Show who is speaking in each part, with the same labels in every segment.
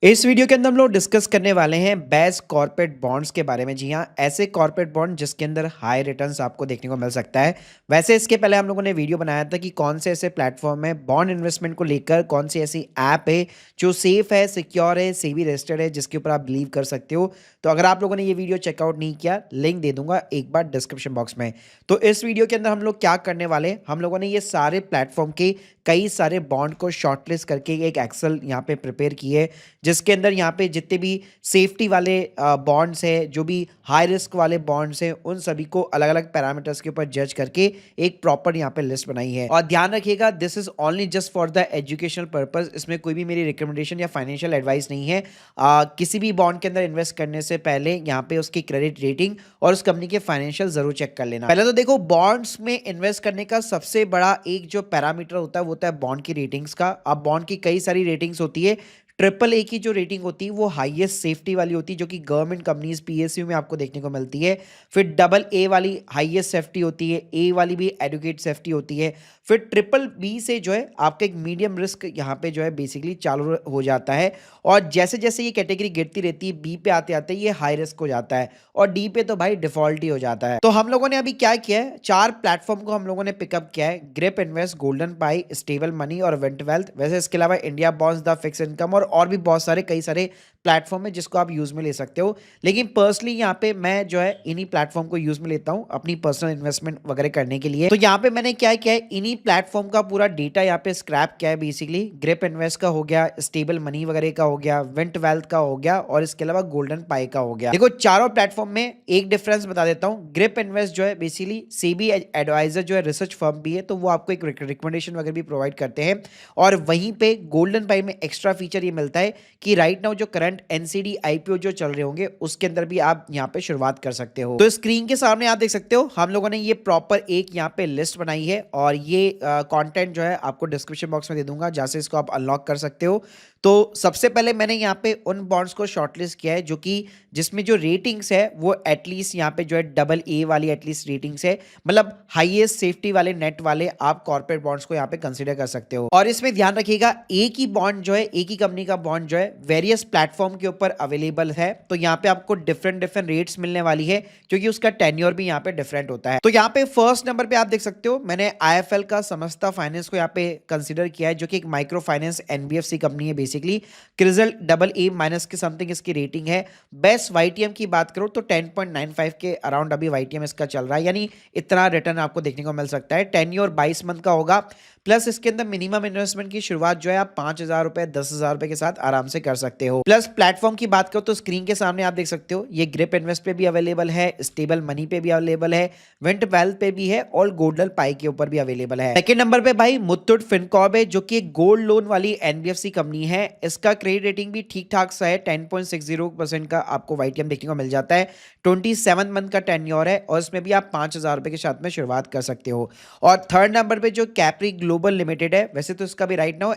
Speaker 1: इस वीडियो के अंदर हम लोग डिस्कस करने वाले हैं बेस्ट कॉर्पोरेट बॉन्ड्स के बारे में। जी हाँ, ऐसे कॉर्पोरेट बॉन्ड जिसके अंदर हाई रिटर्न्स आपको देखने को मिल सकता है। वैसे इसके पहले हम लोगों ने वीडियो बनाया था कि कौन से ऐसे प्लेटफॉर्म है बॉन्ड इन्वेस्टमेंट को लेकर, कौन सी ऐसी ऐप है जो सेफ है, सिक्योर है, सेबी रजिस्टर्ड है, जिसके ऊपर आप बिलीव कर सकते हो। तो अगर आप लोगों ने ये वीडियो चेकआउट नहीं किया, लिंक दे दूंगा एक बार डिस्क्रिप्शन बॉक्स में। तो इस वीडियो के अंदर हम लोग क्या करने वाले, हम लोगों ने ये सारे प्लेटफॉर्म के कई सारे बॉन्ड को शॉर्टलिस्ट करके एक एक्सेल यहाँ पे प्रिपेयर किए, जिसके अंदर यहाँ पे जितने भी सेफ्टी वाले बॉन्ड्स हैं, जो भी हाई रिस्क वाले बॉन्ड्स हैं, उन सभी को अलग अलग पैरामीटर्स के ऊपर जज करके एक प्रॉपर यहाँ पे लिस्ट बनाई है। और ध्यान रखिएगा, this is only just for the educational purpose. इसमें कोई भी मेरी रिकमेंडेशन या फाइनेंशियल एडवाइस नहीं है। किसी भी बॉन्ड के अंदर इन्वेस्ट करने से पहले यहाँ पे उसकी क्रेडिट रेटिंग और उस कंपनी के फाइनेंशियल जरूर चेक कर लेना। पहले तो देखो, बॉन्ड्स में इन्वेस्ट करने का सबसे बड़ा एक जो पैरामीटर होता है वो होता है बॉन्ड की रेटिंग्स का। अब बॉन्ड की कई सारी रेटिंग्स होती है। ट्रिपल ए की जो रेटिंग होती है वो हाईएस्ट सेफ्टी वाली होती है, जो कि गवर्नमेंट कंपनीज पीएसयू में आपको देखने को मिलती है। फिर डबल ए वाली हाईएस्ट सेफ्टी होती है, ए वाली भी एडुकेट सेफ्टी होती है। फिर ट्रिपल बी से जो है आपका एक मीडियम रिस्क यहाँ पे जो है बेसिकली चालू हो जाता है। और जैसे जैसे ये कैटेगरी गिरती रहती है, बी पे आते आते ये हाई रिस्क हो जाता है, और डी पे तो भाई डिफॉल्ट ही हो जाता है। तो हम लोगों ने अभी क्या किया है, चार प्लेटफॉर्म को हम लोगों ने पिकअप किया है: ग्रिप इन्वेस्ट, गोल्डन पाई, स्टेबल मनी और विंट वेल्थ। वैसे इसके अलावा India bonds, the fix income और भी बहुत सारे कई सारे प्लेटफॉर्म है जिसको आप यूज में ले सकते हो। लेकिन पर्सनली यहाँ पे मैं जो है इन्हीं प्लेटफॉर्म को यूज में लेता हूँ अपनी पर्सनल इन्वेस्टमेंट वगैरह करने के लिए। तो यहाँ पे मैंने क्या किया है, इन्हीं प्लेटफॉर्म का पूरा डेटा यहाँ पे स्क्रैप किया है। बेसिकली ग्रिप इन्वेस्ट का हो गया, स्टेबल मनी वगैरह का हो गया, विंट वेल्थ का हो गया, और इसके अलावा गोल्डन पाई का हो गया। देखो, चारों प्लेटफॉर्म में एक डिफरेंस बता देता हूँ। ग्रिप इन्वेस्ट जो है बेसिकली सेबी एडवाइजर जो है रिसर्च फर्म भी है, तो वो आपको एक रिकमेंडेशन वगैरह भी प्रोवाइड करते हैं। और वहीं पे गोल्डन पाई में एक्स्ट्रा फीचर ये मिलता है कि राइट नाउ जो करंट एनसीडी आईपीओ जो चल रहे होंगे उसके अंदर भी आप यहाँ पे शुरुआत कर सकते हो। तो स्क्रीन के सामने आप देख सकते हो, हम लोगों ने ये प्रॉपर एक यहाँ पे लिस्ट बनाई है, और ये कंटेंट जो है आपको डिस्क्रिप्शन बॉक्स में दे दूंगा, जहाँ से इसको आप अनलॉक कर सकते हो। तो सबसे पहले मैंने यहाँ पे उन बॉन्ड्स को शॉर्टलिस्ट किया है जो कि जिसमें जो रेटिंग्स है वो एटलीस्ट यहाँ पे जो है डबल ए वाली एटलीस्ट रेटिंग्स है, मतलब हाईएस्ट सेफ्टी वाले नेट वाले आप कॉर्पोरेट बॉन्ड्स को यहाँ पे कंसीडर कर सकते हो। और इसमें ध्यान रखिएगा, एक ही बॉन्ड जो है, एक ही कंपनी का बॉन्ड जो है वेरियस प्लेटफॉर्म के ऊपर अवेलेबल है। तो यहाँ पे आपको डिफरेंट डिफरेंट रेट्स मिलने वाली है, क्योंकि उसका टेन्योर भी यहाँ पे डिफरेंट होता है। तो यहाँ पे फर्स्ट नंबर पे आप देख सकते हो, मैंने आईएफएल का समस्ता फाइनेंस को यहाँ पे कंसीडर किया है, जो कि एक माइक्रो फाइनेंस एनबीएफसी कंपनी है। बेसिकली क्रिजल डबल ए माइनस के समथिंग इसकी रेटिंग है। बेस्ट वाईटीएम की बात करो तो 10.95 के अराउंड अभी वाईटीएम इसका चल रहा है, यानी इतना रिटर्न आपको देखने को मिल सकता है। टेन्योर 22 मंथ का होगा, प्लस इसके अंदर मिनिमम इन्वेस्टमेंट की शुरुआत जो है आप 5,000 रुपए 10,000 रुपए के साथ आराम से कर सकते हो। प्लस प्लेटफॉर्म की बात करो तो स्क्रीन के सामने आप देख सकते हो, ये ग्रिप इन्वेस्ट पे भी अवेलेबल है, स्टेबल मनी पे भी अवेलेबल है, विंट वेल्थ पे भी है, और गोल्डन पाई के ऊपर भी अवेलेबल है। सेकंड नंबर पे भाई मुथूट फिनकॉर्प है, जो कि एक गोल्ड लोन वाली एनबीएफसी कंपनी है। इसका क्रेडिट रेटिंग भी ठीक ठाक सा है, 10.60% का आपको वाईटीएम देखने को मिल जाता है। 27 मंथ का टेन्योर है, और इसमें भी आप 5,000 रुपए के साथ में शुरुआत कर सकते हो। और थर्ड नंबर पे जो कैप्री ग्लोबल लिमिटेड है, वैसे तो इसका भी राइट नाउ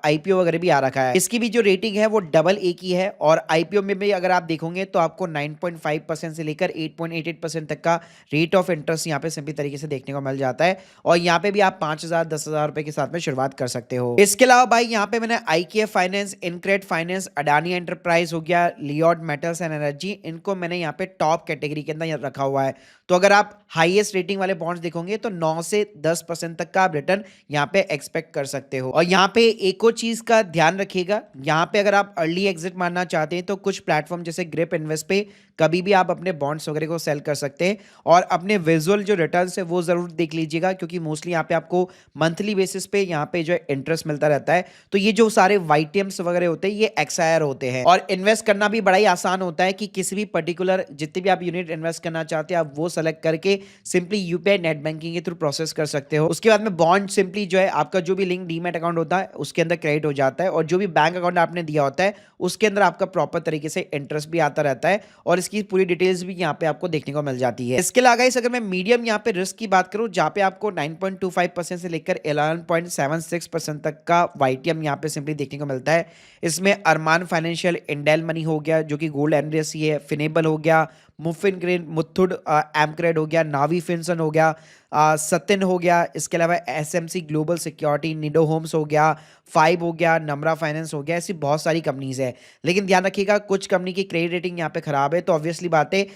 Speaker 1: आईपीओ वगैरह भी आ रखा है। इसकी भी जो रेटिंग है वो डबल ए की है, और आईपीओ में भी अगर आप देखोगे तो आपको 9.5% से लेकर 8.88% तक का रेट ऑफ इंटरेस्ट यहाँ पे सिंपली तरीके से देखने को मिल जाता है। और यहाँ पे भी आप 5,000 10,000 रुपए के साथ में शुरुआत कर सकते हो। इसके अलावा भाई यहाँ पे मैंने IKF finance, InCred finance, Adani enterprise हो गया, लियोड मेटल्स एंड एनर्जी, इनको मैंने यहाँ पे टॉप कैटेगरी के अंदर रखा हुआ है। तो अगर आप हाईएस्ट रेटिंग वाले बॉन्ड्स देखोगे तो 9 से 10% तक का आप रिटर्न यहाँ पे एक्सपेक्ट कर सकते हो। और यहाँ पे एक और चीज का ध्यान रखिएगा, यहाँ पे अगर आप अर्ली एग्जिट मारना चाहते हैं तो कुछ प्लेटफॉर्म जैसे ग्रिप इन्वेस्ट पे कभी भी आप अपने बॉन्ड्स वगैरह को सेल कर सकते हैं, और अपने विजुअल जो रिटर्न्स है वो जरूर देख लीजिएगा, क्योंकि मोस्टली यहाँ पे आपको मंथली बेसिस पे यहाँ पे जो है इंटरेस्ट मिलता रहता है। तो ये जो सारे वाईटीएम्स वगैरह होते हैं ये एक्सआईआर होते हैं, और इन्वेस्ट करना भी बड़ा ही आसान होता है कि किसी भी पर्टिकुलर जितने भी आप यूनिट इन्वेस्ट करना चाहते हैं आप वो सेलेक्ट करके सिंपली यूपीआई नेट बैंकिंग के थ्रू प्रोसेस कर सकते हो। उसके बाद में बॉन्ड सिंपली जो है आपका जो भी लिंक डीमैट अकाउंट होता है उसके अंदर क्रेडिट हो जाता है, और जो भी बैंक अकाउंट आपने दिया होता है उसके अंदर आपका प्रॉपर तरीके से इंटरेस्ट भी आता रहता है, और इसकी पूरी डिटेल्स भी यहाँ पे आपको देखने को मिल जाती है। इसके अलावा अगर मैं मीडियम यहाँ पे रिस्क की बात करूँ, जहाँ पे आपको 9.25% से लेकर 11.76% तक का वाईटीएम यहाँ पे सिंपली देखने को मिलता है। इसमें अरमान फाइनेंशियल, इंडेल मनी हो गया जो कि गोल्ड एनबीएफसी है, फिनेबल हो गया, मुफिन ग्रेन, मुथूट एमक्रेड हो गया, नावी फिनसन हो गया, सतिन हो गया, इसके अलावा SMC global security, Nido Holmes हो गया, फाइव हो गया, नम्रा फाइनेंस हो गया, ऐसी बहुत सारी कंपनीज है। लेकिन ध्यान रखिएगा कुछ कंपनी की क्रेडिट रेटिंग यहाँ पे खराब है, तो ऑब्वियसली बात है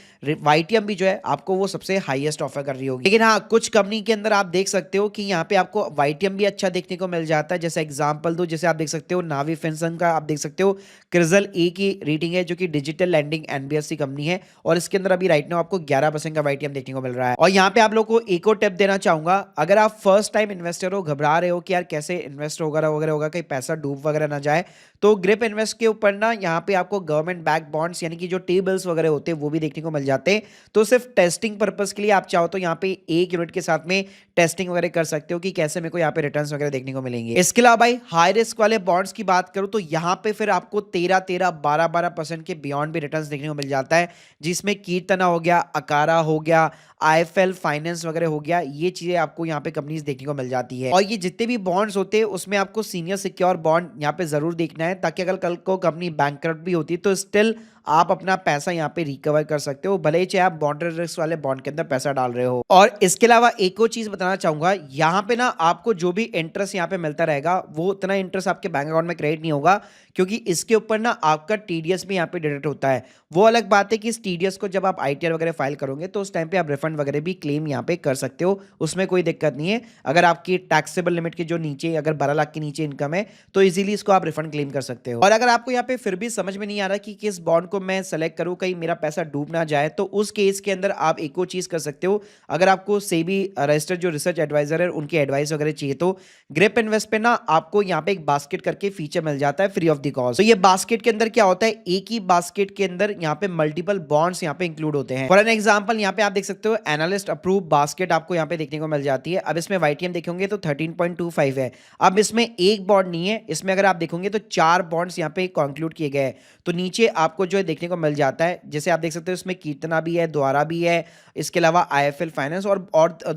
Speaker 1: वाईटीएम भी जो है आपको वो सबसे हाईएस्ट ऑफर कर रही होगी। लेकिन हाँ, कुछ कंपनी के अंदर आप देख सकते हो कि यहाँ पे आपको वाईटीएम भी अच्छा देखने को मिल जाता है। जैसे एग्जांपल दो, जैसे आप देख सकते हो नावी फिनसन का आप देख सकते हो क्रिजल ए की रेटिंग है, जो कि डिजिटल लैंडिंग एनबीएफसी कंपनी है, और इसके अंदर अभी राइट नाउ आपको 11% का वाईटीएम देखने को मिल रहा है। और यहाँ पे आप लोग को एक और टिप देना चाहूंगा, अगर आप फर्स्ट टाइम इन्वेस्टर हो, घबरा रहे हो कि यार कैसे इन्वेस्ट वगैरह वगैरह होगा, कहीं पैसा डूब वगैरह ना जाए, तो ग्रिप इन्वेस्ट के ऊपर ना यहाँ पे आपको गवर्नमेंट बैक बॉन्ड्स यानी कि जो टी बिल्स वगैरह होते हैं वो भी देखने को मिल जाते हैं। तो सिर्फ टेस्टिंग पर्पस के लिए आप चाहो तो यहाँ पे 1 यूनिट के साथ में टेस्टिंग वगैरह कर सकते हो कि कैसे मेरे को यहाँ पे रिटर्न्स वगैरह देखने को मिलेंगे। इसके अलावा भाई हाई रिस्क वाले बॉन्ड्स की बात करूं तो यहाँ पे फिर आपको 13-13, 12% के बियॉन्ड भी रिटर्न्स देखने को मिल जाता है, जिसमें कीर्तना हो गया, अकारा हो गया, आईएफएल फाइनेंस वगैरह हो गया, ये चीजें आपको यहाँ पे कंपनीज देखने को मिल जाती है। और ये जितने भी बॉन्ड्स होते हैं उसमें आपको सीनियर सिक्योर बॉन्ड यहाँ पे जरूर देखना है, ताकि अगर कल को कंपनी बैंकक्रप्ट भी होती है तो स्टिल आप अपना पैसा यहाँ पे रिकवर कर सकते हो, भले ही चाहे आप बॉन्ड रिस्क वाले बॉन्ड के अंदर पैसा डाल रहे हो। और इसके अलावा एक और चीज बताना चाहूंगा, यहाँ पे ना आपको जो भी इंटरेस्ट यहाँ पे मिलता रहेगा वो उतना इंटरेस्ट आपके बैंक अकाउंट में क्रेडिट नहीं होगा, क्योंकि इसके ऊपर ना आपका टीडीएस भी यहाँ पे डिडक्ट होता है। वो अलग बात है कि इस टीडीएस को जब आप आईटीआर वगैरह फाइल करोगे तो उस टाइम पे आप रिफंड वगैरह भी क्लेम यहाँ पे कर सकते हो, उसमें कोई दिक्कत नहीं है। अगर आपकी टैक्सेबल लिमिट के जो नीचे, अगर 12 लाख के नीचे इनकम है तो इजीली इसको आप रिफंड क्लेम कर सकते हो। और अगर आपको यहाँ पे फिर भी समझ में नहीं आ रहा कि किस बॉन्ड को मैं सेलेक्ट करूँ कहीं मेरा पैसा डूब ना जाए, तो उस केस के अंदर आप एक और चीज कर सकते हो, अगर आपको सेबी रजिस्टर्ड जो रिसर्च एडवाइजर है उनकी एडवाइस वगैरह चाहिए तो ग्रिप इन्वेस्ट पे ना आपको यहाँ पे एक बास्केट करके फीचर मिल जाता है फ्री ऑफ द कॉस्ट। तो ये बास्केट के अंदर क्या होता है, एक ही बास्केट के अंदर यहाँ पे मल्टीपल बॉन्ड्स यहाँ पे इंक्लूड होते हैं। फॉर एन एग्जांपल यहाँ पे आप देख सकते हो एनालिस्ट अप्रूव बास्केट आपको यहाँ पे देखने को मिल जाती है। अब इसमें वाईटीएम देखेंगे तो 13.25 है। अब इसमें एक बॉन्ड नहीं है, इसमें अगर आप देखोगे तो 4 बॉन्ड्स यहाँ पे कंक्लूड किए गए हैं। तो नीचे आपको जो है देखने को मिल जाता है, जैसे आप देख सकते हो इसमें कीर्तना भी है, द्वारा भी है, इसके अलावा आईएफएल फाइनेंस और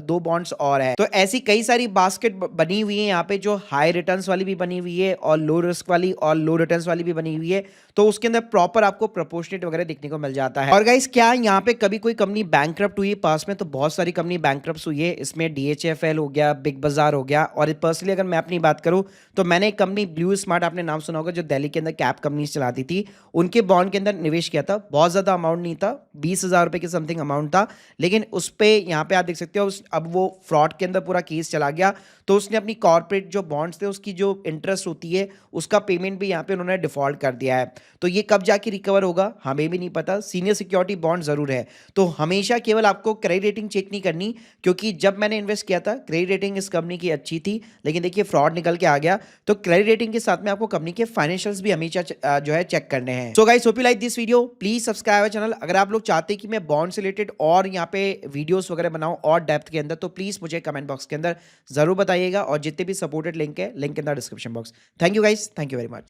Speaker 1: 2 बॉन्ड्स और है। तो ऐसी कई सारी बास्केट बनी हुई है यहाँ पे, जो हाई रिटर्न्स वाली भी बनी हुई है और लो रिस्क वाली और लो रिटर्न्स वाली भी बनी हुई है। तो उसके अंदर प्रॉपर आपको प्रोपोर्शनेट वगैरह देखने को मिल जाता है। और गाइस क्या यहाँ पे कभी कोई कंपनी बैंकक्रप्ट हुई है पास में? तो बहुत सारी कंपनी बैंकक्रप्ट हुई है, इसमें डीएचएफएल हो गया, बिग बाजार हो गया। और पर्सनली अगर मैं अपनी बात करूँ तो मैंने एक कंपनी ब्लू स्मार्ट, आपने नाम सुना होगा, जो दिल्ली के अंदर कैब कंपनीज चलाती थी, उनके बॉन्ड के अंदर निवेश किया था। बहुत ज्यादा अमाउंट नहीं था, 20,000 रुपए के समथिंग अमाउंट था, लेकिन उस पे यहाँ पे आप देख सकते हो अब वो फ्रॉड के अंदर पूरा केस चला गया। तो उसने अपनी कॉर्पोरेट जो बॉन्ड्स थे उसकी जो इंटरेस्ट होती है उसका पेमेंट भी यहाँ पे उन्होंने डिफॉल्ट कर दिया है। तो ये कब जाके रिकवर होगा हमें भी नहीं पता। सीनियर सिक्योरिटी बॉन्ड जरूर है, तो हमेशा केवल आपको क्रेडिट रेटिंग चेक नहीं करनी, क्योंकि जब मैंने इन्वेस्ट किया था क्रेडिट रेटिंग इस कंपनी की अच्छी थी, लेकिन देखिए फ्रॉड निकल के आ गया। तो क्रेडिट रेटिंग के साथ में आपको कंपनी के फाइनेंशियल्स भी हमेशा जो है चेक करने हैं। So guys hope you like this video, please subscribe our channel. अगर आप लोग चाहते हैं कि मैं बॉन्ड से रिलेटेड और यहाँ पे वीडियोस वगैरह बनाऊं और डेप्थ के अंदर, तो प्लीज मुझे कमेंट बॉक्स के अंदर जरूर बताइएगा। और जितने भी सपोर्टेड लिंक है, link in the description box. Thank you guys, thank you very much.